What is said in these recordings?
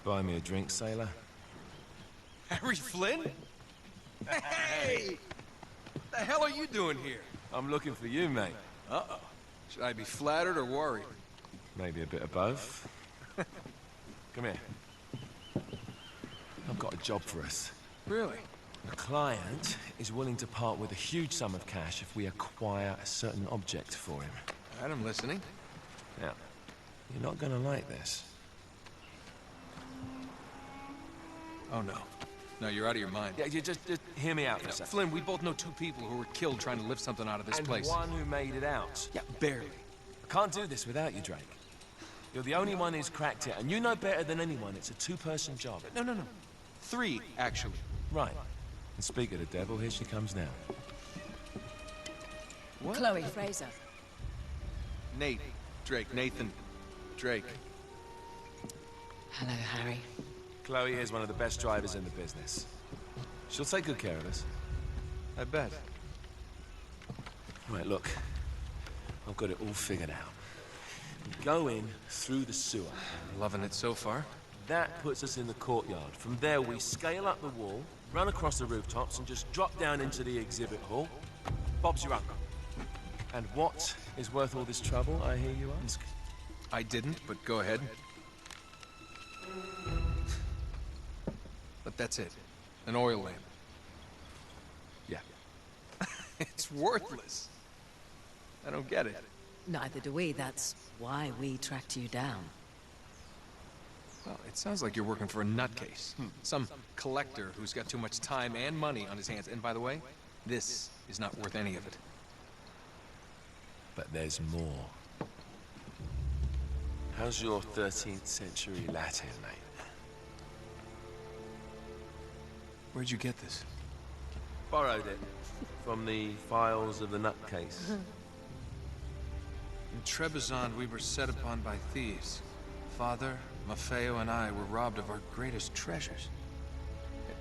Buy me a drink, sailor? Harry Flynn? Hey! What the hell are you doing here? I'm looking for you, mate. Uh-oh. Should I be flattered or worried? Maybe a bit of both. Come here. I've got a job for us. Really? A client is willing to part with a huge sum of cash if we acquire a certain object for him. All right, I'm listening. Now, you're not gonna like this. Oh, no. No, you're out of your mind. Yeah, you just hear me out for a second. Flynn, we both know two people who were killed trying to lift something out of this And place. one who made it out. Yeah, barely. I can't do this without you, Drake. You're the only one who's cracked it, and you know better than anyone it's a two-person job. No. 3, actually. Right. And speak of the devil, here she comes now. What? Chloe Fraser. Nate. Drake. Nathan. Drake. Hello, Harry. Chloe is one of the best drivers in the business. She'll take good care of us. I bet. Right, look. I've got it all figured out. We go in through the sewer. Loving it so far. That puts us in the courtyard. From there, we scale up the wall, run across the rooftops, and just drop down into the exhibit hall. Bob's your uncle. And what is worth all this trouble, I hear you ask? I didn't, but go ahead. But that's it. An oil lamp. Yeah. It's worthless. I don't get it. Neither do we. That's why we tracked you down. Well, it sounds like you're working for a nutcase. Some collector who's got too much time and money on his hands. And by the way, this is not worth any of it. But there's more. How's your 13th century Latin, mate? Where'd you get this? Borrowed it from the files of the nutcase. In Trebizond, we were set upon by thieves. Father, Maffeo, and I were robbed of our greatest treasures.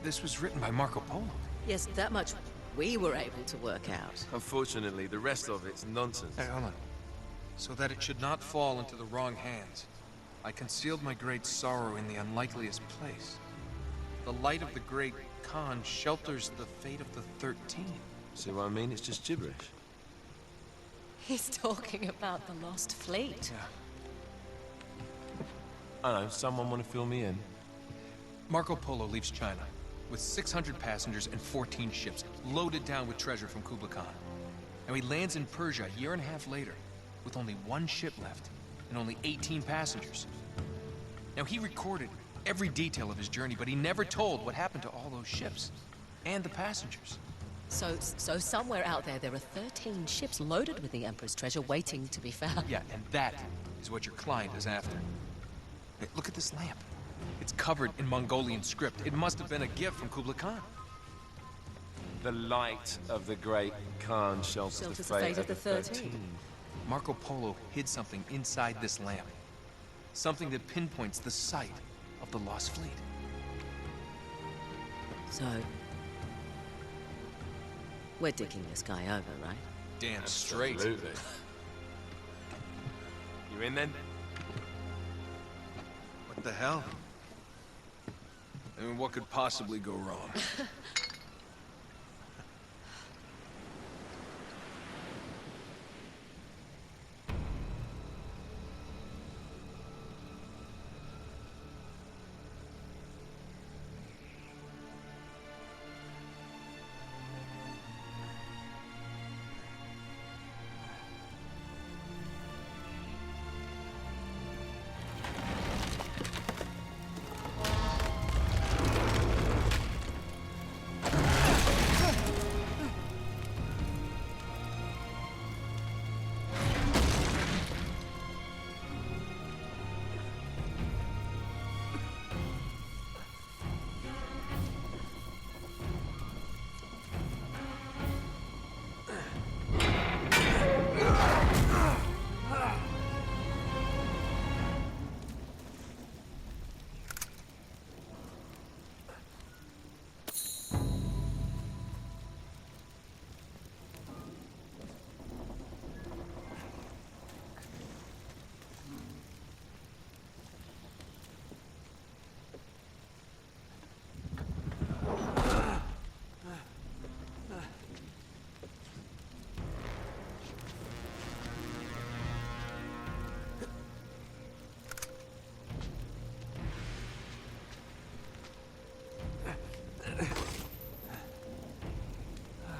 This was written by Marco Polo. Yes, that much we were able to work out. Unfortunately, the rest of it's nonsense. Hey, hold on. So that it should not fall into the wrong hands, I concealed my great sorrow in the unlikeliest place. The light of the great Khan shelters the fate of the 13. See what I mean? It's just gibberish. He's talking about the lost fleet. Yeah. I don't know, someone want to fill me in? Marco Polo leaves China with 600 passengers and 14 ships, loaded down with treasure from Kublai Khan. And he lands in Persia a year and a half later, with only 1 ship left and only 18 passengers. Now, he recorded every detail of his journey, but he never told what happened to all those ships and the passengers. So somewhere out there are 13 ships loaded with the Emperor's treasure waiting to be found. Yeah, and that is what your client is after. Hey, look at this lamp. It's covered in Mongolian script. It must have been a gift from Kublai Khan. The light of the great Khan shelters the fate of the 13. Marco Polo hid something inside this lamp. Something that pinpoints the site of the lost fleet. So, we're digging this guy over, right? Damn straight. Absolutely. You in then? What the hell? I mean, what could possibly go wrong?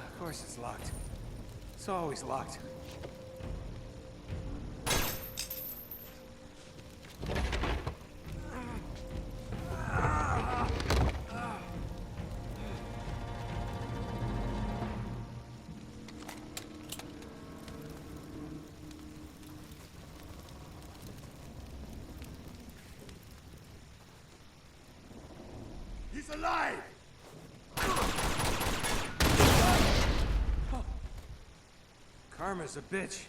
Of course it's locked. It's always locked. alive! Karma's a bitch.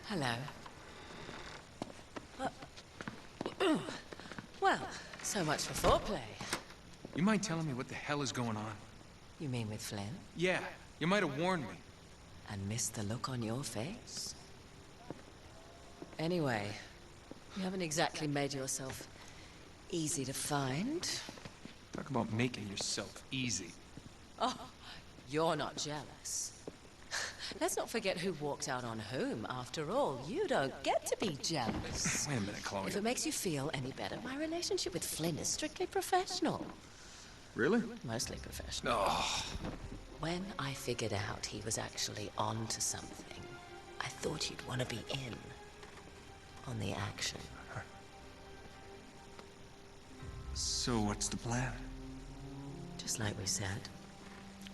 Hello. Well, so much for foreplay. You mind telling me what the hell is going on? You mean with Flynn? Yeah, you might have warned me. And missed the look on your face? Anyway, you haven't exactly made yourself easy to find. Talk about making yourself easy. Oh, you're not jealous. Let's not forget who walked out on whom. After all, you don't get to be jealous. Wait a minute, Chloe. If it makes you feel any better, my relationship with Flynn is strictly professional. Really? Mostly professional. Oh. When I figured out he was actually on to something, I thought you'd want to be in on the action. So what's the plan? Just like we said,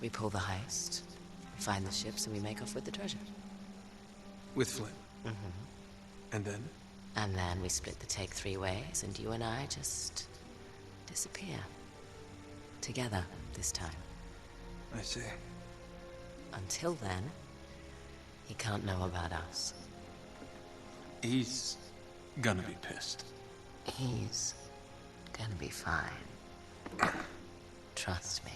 we pull the heist, find the ships, and we make off with the treasure. With Flynn? Mm-hmm. And then? And then we split the take 3 ways, and you and I just disappear. Together, this time. I see. Until then, he can't know about us. He's gonna be pissed. He's gonna be fine. Trust me.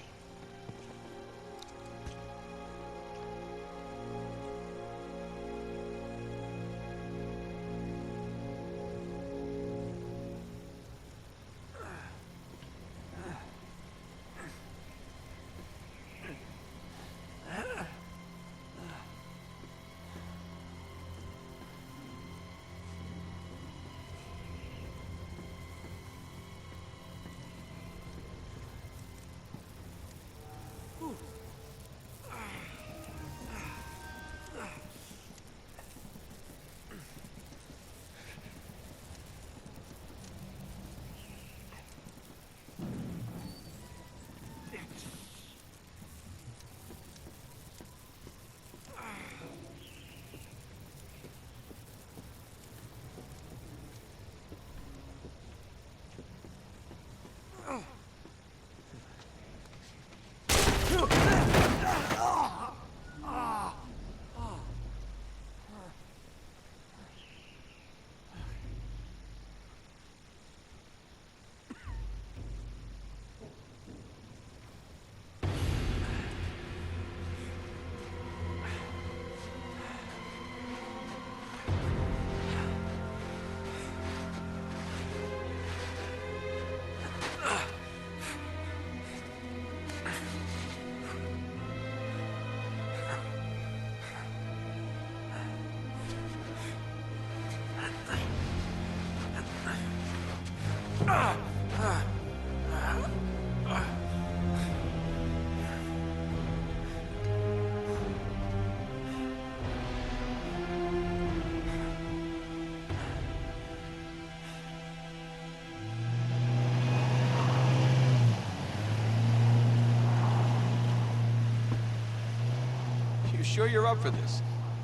sure you're up for this?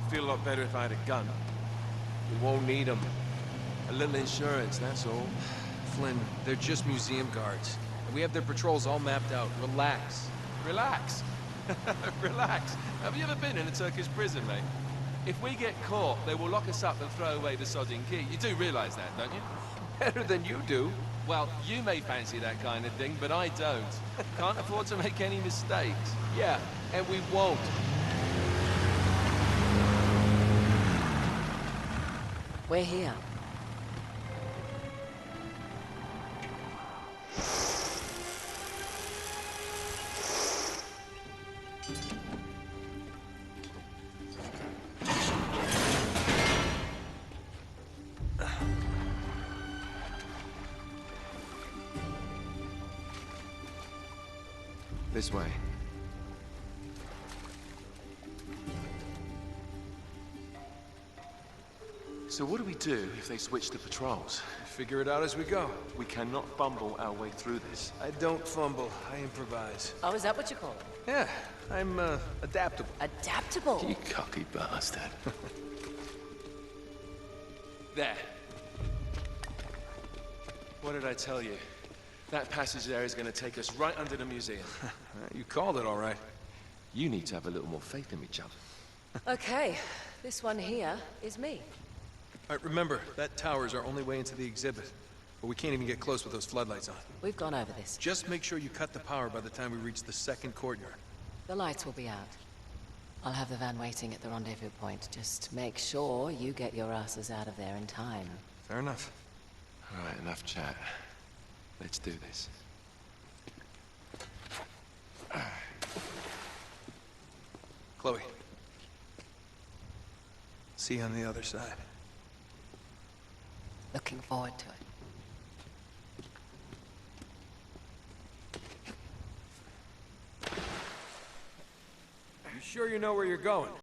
Feel a lot better if I had a gun. We won't need them. A little insurance, that's all. Flynn, they're just museum guards. And we have their patrols all mapped out. Relax. Relax. Relax. Have you ever been in a Turkish prison, mate? If we get caught, they will lock us up and throw away the sodding key. You do realize that, don't you? Better than you do. Well, you may fancy that kind of thing, but I don't. Can't afford to make any mistakes. Yeah, and we won't. We're here. This way. So what do we do if they switch to patrols? Figure it out as we go. We cannot fumble our way through this. I don't fumble, I improvise. Oh, is that what you call it? Yeah, I'm, adaptable. Adaptable. You cocky bastard. There. What did I tell you? That passage there is going to take us right under the museum. You called it all right. You need to have a little more faith in me, chum. Okay, this one here is me. All right, remember, that tower is our only way into the exhibit. But we can't even get close with those floodlights on. We've gone over this. Just make sure you cut the power by the time we reach the second courtyard. The lights will be out. I'll have the van waiting at the rendezvous point. Just make sure you get your asses out of there in time. Fair enough. All right, enough chat. Let's do this. Chloe. See you on the other side. Looking forward to it. You sure you know where you're going?